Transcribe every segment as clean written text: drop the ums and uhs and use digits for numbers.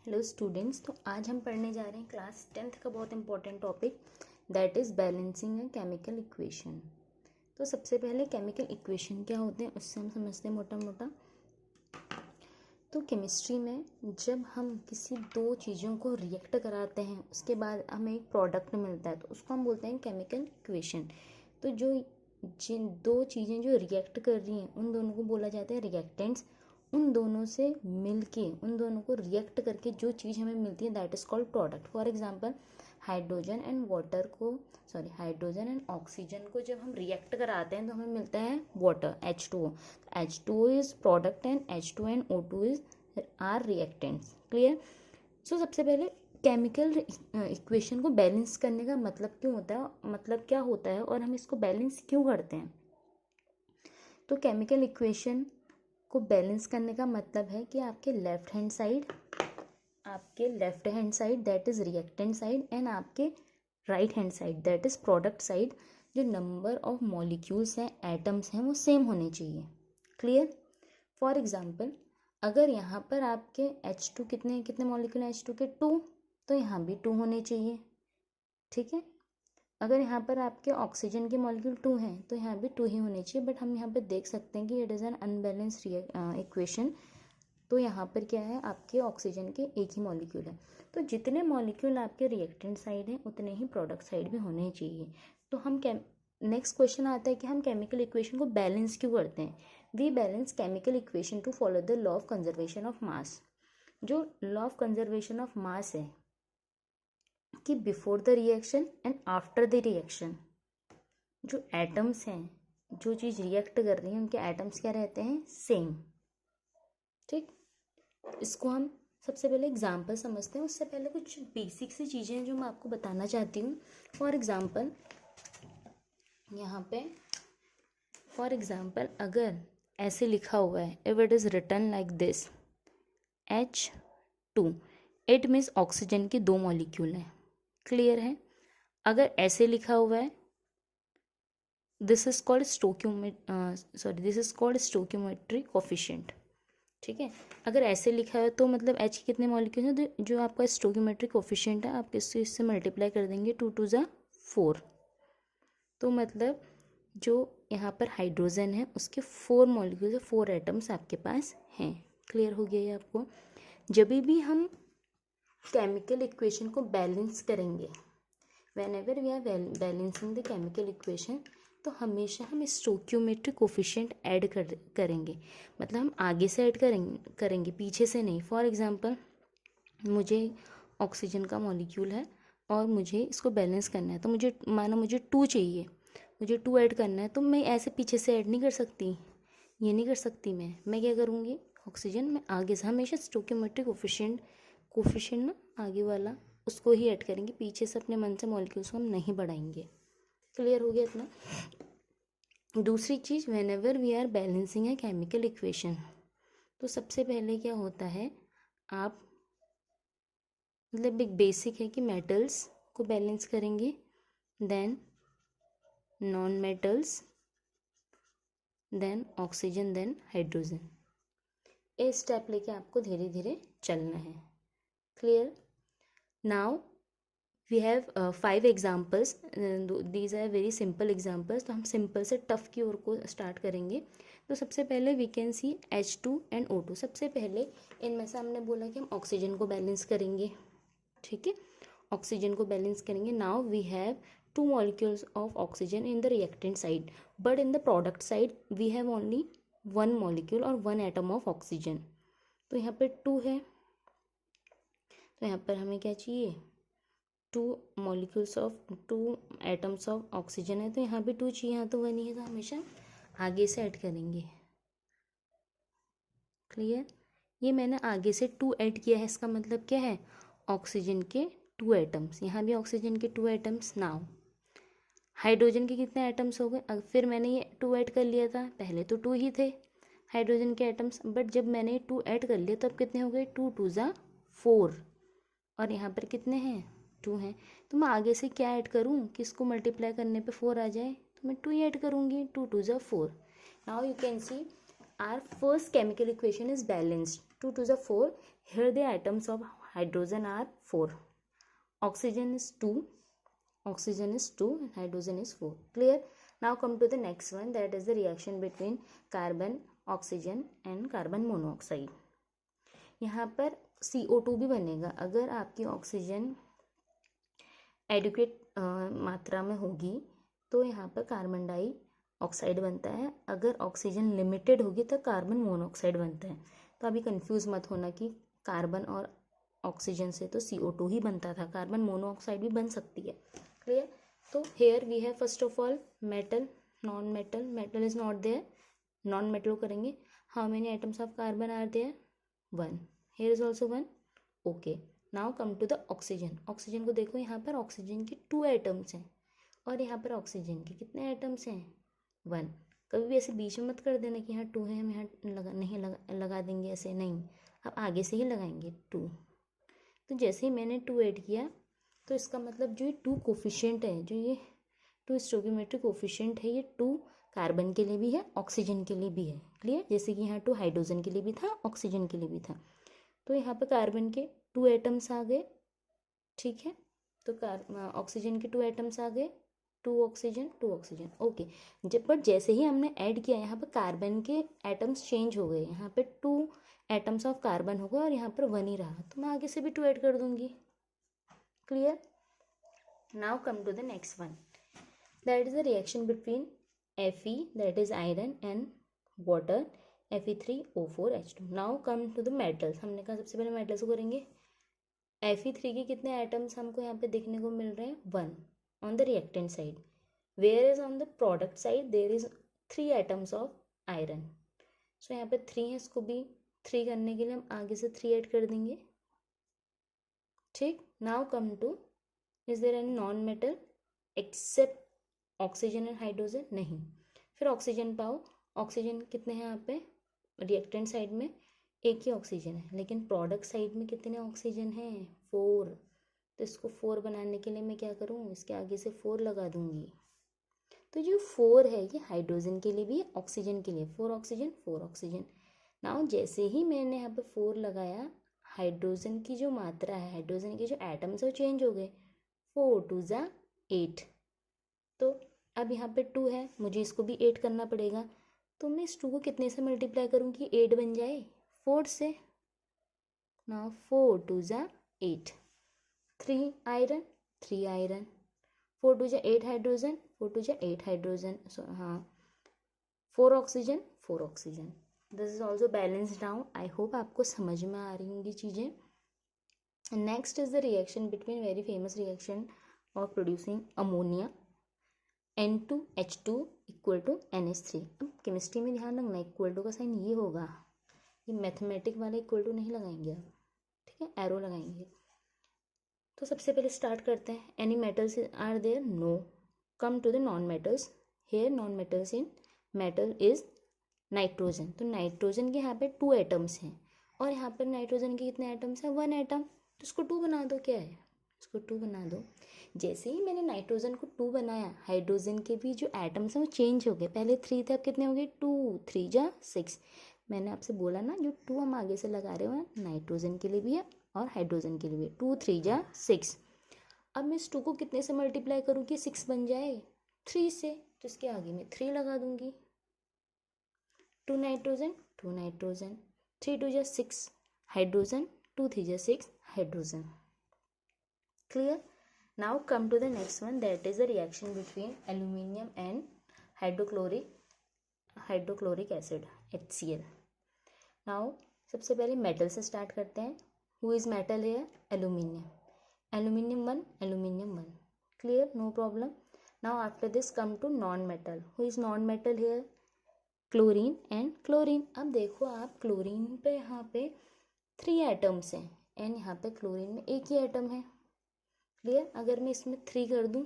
Hello students, तो आज हम पढ़ने जा रहे हैं क्लास 10th का बहुत important topic that is balancing a chemical equation. तो सबसे पहले केमिकल इक्वेशन क्या होते हैं उससे हम समझते हैं मोटा मोटा। तो केमिस्ट्री में जब हम किसी दो चीज़ों को रिएक्ट कराते हैं उसके बाद हमें एक प्रोडक्ट मिलता है तो उसको हम बोलते हैं केमिकल इक्वेशन। तो जो जिन दो चीज़ें जो रिएक्ट कर रही हैं उन दोनों को बोला जाता है रिएक्टेंट्स। उन दोनों से मिलके उन दोनों को रिएक्ट करके जो चीज़ हमें मिलती है that is called product. For example hydrogen and oxygen को जब हम रिएक्ट कराते हैं तो हमें मिलता है water H2O। H2O is product and H2 and O2 is are reactants. Clear. So सबसे पहले केमिकल इक्वेशन को बैलेंस करने का मतलब क्यों होता है, मतलब क्या होता है और हम इसको बैलेंस क्यों करते हैं। तो केमिकल इक्वेशन को बैलेंस करने का मतलब है कि आपके left hand side that is reactant side and आपके right hand side that is product side जो नंबर ऑफ मॉलिक्यूल्स हैं, एटम्स हैं, वो सेम होने चाहिए। क्लियर। फॉर एग्जांपल अगर यहाँ पर आपके H2 कितने मॉलिक्यूल हैं H2 के 2, तो यहाँ भी 2 होने चाहिए। ठीक है। अगर यहाँ पर आपके ऑक्सीजन के मॉलिक्यूल 2 हैं तो यहाँ भी 2 ही होने चाहिए, बट हम यहाँ पर देख सकते हैं कि it is an unbalanced equation. तो यहाँ पर क्या है, आपके ऑक्सीजन के एक ही मॉलिक्यूल है। तो जितने मॉलिक्यूल आपके रिएक्टेंट साइड हैं उतने ही प्रोडक्ट साइड भी होने चाहिए। तो हम नेक्स्ट क्वेश्चन आता है कि हम केमिकल इक्वेशन को बैलेंस क्यों करते हैं। We balance chemical equation to follow the law of conservation of mass. जो law of conservation of mass है कि before the reaction and after the reaction जो एटम्स हैं, जो चीज़ रिएक्ट कर रही है उनके एटम्स क्या रहते हैं, सेम। ठीक। इसको हम सबसे पहले एग्जाम्पल समझते हैं। उससे पहले कुछ बेसिक सी चीज़ें हैं जो मैं आपको बताना चाहती हूँ। फॉर एग्जाम्पल यहाँ पे अगर ऐसे लिखा हुआ है, if it is written like this H2, it means oxygen के 2 मॉलिक्यूल हैं। क्लियर है। अगर ऐसे लिखा हुआ है this is called stoichiometry coefficient. ठीक है। अगर ऐसे लिखा है तो मतलब H के कितने मॉलिक्यूल हैं, तो जो आपका स्टोक्योमेट्री कोफिशिएंट है आप इससे मल्टीप्लाई कर देंगे 2 2 ज़ा 4। तो मतलब जो यहाँ पर हाइड्रोजन है उसके 4 मॉलिक्यूल है, 4 एटम्स आपके पास हैं। क्लियर हो गया ये आपको। जब भी हम केमिकल इक्वेशन को बैलेंस करेंगे, whenever we are balancing the chemical equation, तो हमेशा हम स्टोक्योमेट्रिक कोफिशिएंट ऐड करेंगे। मतलब हम आगे से ऐड करेंगे पीछे से नहीं। फॉर एग्जांपल मुझे ऑक्सीजन का मॉलिक्यूल है और मुझे इसको बैलेंस करना है, तो मुझे 2 चाहिए, मुझे 2 ऐड करना है, तो मैं ऐसे पीछे से ऐड नहीं कर सकती, ये नहीं कर सकती। मैं क्या करूँगी, ऑक्सीजन में आगे से हमेशा स्टोक्योमेट्रिक कोफिशिएंट ना आगे वाला उसको ही ऐड करेंगे, पीछे से अपने मन से मॉलिक्यूल्स को हम नहीं बढ़ाएंगे। क्लियर हो गया इतना। दूसरी चीज़, whenever we are balancing a chemical equation, तो सबसे पहले क्या होता है, आप मतलब एक बेसिक है कि मेटल्स को बैलेंस करेंगे, then non metals, then oxygen, then hydrogen. ये स्टेप लेके आपको धीरे धीरे चलना है। Clear. Now we have 5 examples, these are very simple examples. तो हम सिंपल से टफ की ओर को स्टार्ट करेंगे। तो सबसे पहले we can see H2 and O2। सबसे पहले इनमें से हमने बोला कि हम ऑक्सीजन को बैलेंस करेंगे। ठीक है, ऑक्सीजन को बैलेंस करेंगे। Now we have 2 molecules of oxygen in the reactant side, but in the product side we have only 1 molecule और 1 एटम ऑफ ऑक्सीजन। तो यहाँ पर 2 है, तो यहाँ पर हमें क्या चाहिए, 2 एटम्स ऑफ ऑक्सीजन है, तो यहाँ भी 2 चाहिए, यहाँ तो 1 ही है, तो हमेशा आगे से ऐड करेंगे। क्लियर। ये मैंने आगे से 2 ऐड किया है, इसका मतलब क्या है, ऑक्सीजन के 2 एटम्स, यहाँ भी ऑक्सीजन के 2 एटम्स। नाउ हाइड्रोजन के कितने एटम्स हो गए, फिर मैंने ये 2 ऐड कर लिया था, पहले तो 2 ही थे हाइड्रोजन के एटम्स, बट जब मैंने 2 ऐड कर लिया तब कितने हो गए, 2 2 ज़ा 4, और यहाँ पर कितने हैं, 2 हैं। तो मैं आगे से क्या ऐड करूँ कि इसको मल्टीप्लाई करने पे 4 आ जाए, तो मैं 2 ही ऐड करूँगी, 2 2 ज़ा 4। Now you can see our first chemical equation is balanced, 2 2 ज़ा 4। Here the atoms of hydrogen are 4. Oxygen is 2. Oxygen is 2 and hydrogen is 4. Clear? Now come to the next one, that is the reaction between carbon, oxygen and carbon monoxide. यहाँ पर CO2 भी बनेगा अगर आपकी oxygen adequate मात्रा में होगी तो यहाँ पर कार्बन डाई ऑक्साइड बनता है, अगर ऑक्सीजन लिमिटेड होगी तो कार्बन मोनोऑक्साइड बनता है। तो अभी कंफ्यूज मत होना कि कार्बन और ऑक्सीजन से तो CO2 ही बनता था, कार्बन मोनोऑक्साइड भी बन सकती है। क्लियर? तो here we have first of all metal, non metal, metal is not there, non metal करेंगे। How many items of carbon are there? 1. Here is also 1. Okay, now come to the oxygen. Oxygen को देखो, यहाँ पर oxygen की 2 items हैं और यहाँ पर ऑक्सीजन के कितने आइटम्स हैं? 1. कभी भी ऐसे बीच में मत कर देना कि यहाँ 2 है, हम यहाँ लगा देंगे ऐसे, नहीं, आप आगे से ही लगाएंगे 2। तो जैसे ही मैंने 2 ऐड किया तो इसका मतलब जो ये 2 कोफिशिएंट है, जो ये 2 स्टोइकियोमेट्रिक कोफिशिएंट है, ये 2 कार्बन के लिए भी है, ऑक्सीजन के लिए भी है। क्लियर? जैसे कि यहाँ 2 हाइड्रोजन के लिए भी था, ऑक्सीजन के लिए भी था। तो यहाँ पर कार्बन के 2 एटम्स आ गए, ठीक है। तो ऑक्सीजन के 2 एटम्स आ गए, 2 ऑक्सीजन 2 ऑक्सीजन, ओके। पर जैसे ही हमने ऐड किया यहाँ पर कार्बन के एटम्स चेंज हो गए, यहाँ पे 2 एटम्स ऑफ कार्बन हो गए और यहाँ पर 1 ही रहा, तो मैं आगे से भी 2 ऐड कर दूंगी। Clear? Now come to the next one, that is the reaction between Fe, that is iron, and water, Fe3O4H2. Now come to the metals. हमने कहा सबसे पहले मेटल्स को करेंगे। Fe3 के कितने आइटम्स हमको यहाँ पे देखने को मिल रहे हैं? 1 on the reactant side, where is on the product side there is 3 items of iron. So यहाँ पे 3 है, इसको भी 3 करने के लिए हम आगे से 3 ऐड कर देंगे, ठीक। Now come to, is there any non metal except oxygen and hydrogen? नहीं। फिर ऑक्सीजन पाओ, ऑक्सीजन कितने हैं यहाँ पे? रिएक्टेंट साइड में एक ही ऑक्सीजन है, लेकिन प्रोडक्ट साइड में कितने ऑक्सीजन हैं? 4। तो इसको 4 बनाने के लिए मैं क्या करूँ? इसके आगे से 4 लगा दूंगी। तो जो 4 है ये हाइड्रोजन के लिए भी है, ऑक्सीजन के लिए। 4 ऑक्सीजन 4 ऑक्सीजन। नाउ जैसे ही मैंने यहाँ पे 4 लगाया, हाइड्रोजन की जो मात्रा है, हाइड्रोजन के जो एटम्स है वो चेंज हो गए। 4 2 ज़ा 8। तो अब यहाँ पे 2 है, मुझे इसको भी 8 करना पड़ेगा। तो मैं इस 2 को कितने से मल्टीप्लाई करूँ कि 8 बन जाए? 4 से। नाउ 4 2 ज़ा 8, 3 आयरन 3 आयरन, 4 2 ज़ा 8 हाइड्रोजन, 4 2 ज़ा 8 हाइड्रोजन, हाँ 4 oxygen 4 oxygen. This is also balance down. I hope आपको समझ में आ रही होंगी चीज़ें। Next is the reaction between, very famous reaction of producing ammonia, N2H2 equal to NH3। अब केमिस्ट्री में ध्यान रखना, इक्वल टू का साइन ये होगा, ये मैथमेटिक वाला इक्वल टू नहीं लगाएंगे आप, ठीक है, एरो लगाएंगे। तो सबसे पहले स्टार्ट करते हैं, any metals are there? No. Come to the non metals. Here non metals in metal is nitrogen. तो नाइट्रोजन के यहाँ पे 2 एटम्स हैं और यहाँ पर नाइट्रोजन के कितने एटम्स हैं? 1 एटम। तो इसको 2 बना दो, क्या है, इसको 2 बना दो। जैसे ही मैंने नाइट्रोजन को 2 बनाया, हाइड्रोजन के भी जो एटम्स हैं वो चेंज हो गए। पहले 3 थे, अब कितने हो गए? 2 3 जा 6। मैंने आपसे बोला ना, जो 2 हम आगे से लगा रहे हो नाइट्रोजन के लिए भी है और हाइड्रोजन के लिए भी है। 2 3 जा 6। अब मैं इस 2 को कितने से मल्टीप्लाई करूँ कि 6 बन जाए? 3 से। तो इसके आगे मैं 3 लगा दूंगी। 2 नाइट्रोजन 2 नाइट्रोजन, 3 2 जा 6 हाइड्रोजन, 2 3 जा 6 hydrogen. Clear? Now come to the next one, that is the reaction between aluminium and hydrochloric acid HCl. Now सबसे पहले मेटल से स्टार्ट करते हैं। Who is metal here? Aluminium. Aluminium 1 aluminium 1. Clear? No problem. Now after this come to non-metal. Who is non-metal here? Chlorine and chlorine. अब देखो आप, chlorine पे यहाँ पे 3 एटम्स हैं एंड यहाँ पे क्लोरीन में एक ही एटम है। क्लियर? अगर मैं इसमें 3 कर दूं,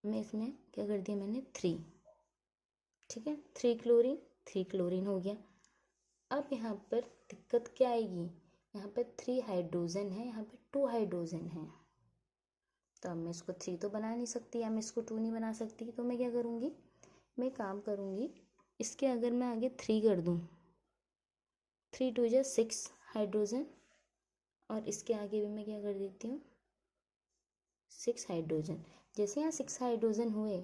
मैं इसमें क्या कर दिया मैंने? 3, ठीक है, 3 क्लोरीन हो गया। अब यहाँ पर दिक्कत क्या आएगी? यहाँ पे 3 हाइड्रोजन है, यहाँ पे 2 हाइड्रोजन है। तो अब मैं इसको 3 तो बना नहीं सकती, या मैं इसको 2 नहीं बना सकती। तो मैं क्या करूँगी? मैं काम करूँगी, इसके अगर मैं आगे 3 कर दूँ, 3 2 जा 6 हाइड्रोजन, और इसके आगे भी मैं क्या कर देती हूँ 6 हाइड्रोजन। जैसे यहाँ 6 हाइड्रोजन हुए,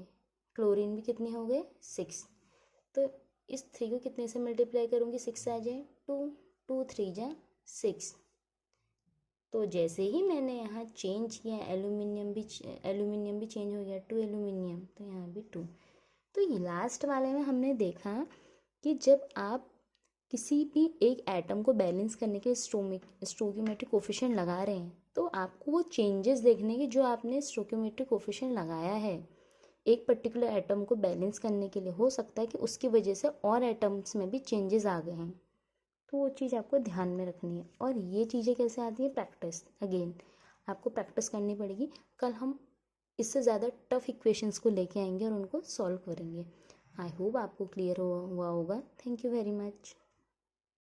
क्लोरीन भी कितने हो गए 6। तो इस 3 को कितने से मल्टीप्लाई करूँगी 6 आ जाए 2, 2 3 जा 6। तो जैसे ही मैंने यहाँ चेंज किया एल्यूमिनियम भी चेंज हो गया 2 एल्यूमिनियम, तो यहाँ भी 2। तो ये लास्ट वाले में हमने देखा कि जब आप किसी भी एक एटम को बैलेंस करने के स्टोइकियोमेट्रिक कोफिशिएंट लगा रहे हैं, तो आपको वो चेंजेस देखने की जो आपने स्टोइकियोमेट्रिक कोफिशिएंट लगाया है एक पर्टिकुलर एटम को बैलेंस करने के लिए, हो सकता है कि उसकी वजह से और एटम्स में भी चेंजेस आ गए हैं। तो वो चीज़ आपको ध्यान में रखनी है। और ये चीज़ें कैसे आती है, प्रैक्टिस, अगेन आपको प्रैक्टिस करनी पड़ेगी। कल हम इससे ज़्यादा टफ इक्वेशंस को लेके आएंगे और उनको सॉल्व करेंगे। आई होप आपको क्लियर हुआ होगा। Thank you very much.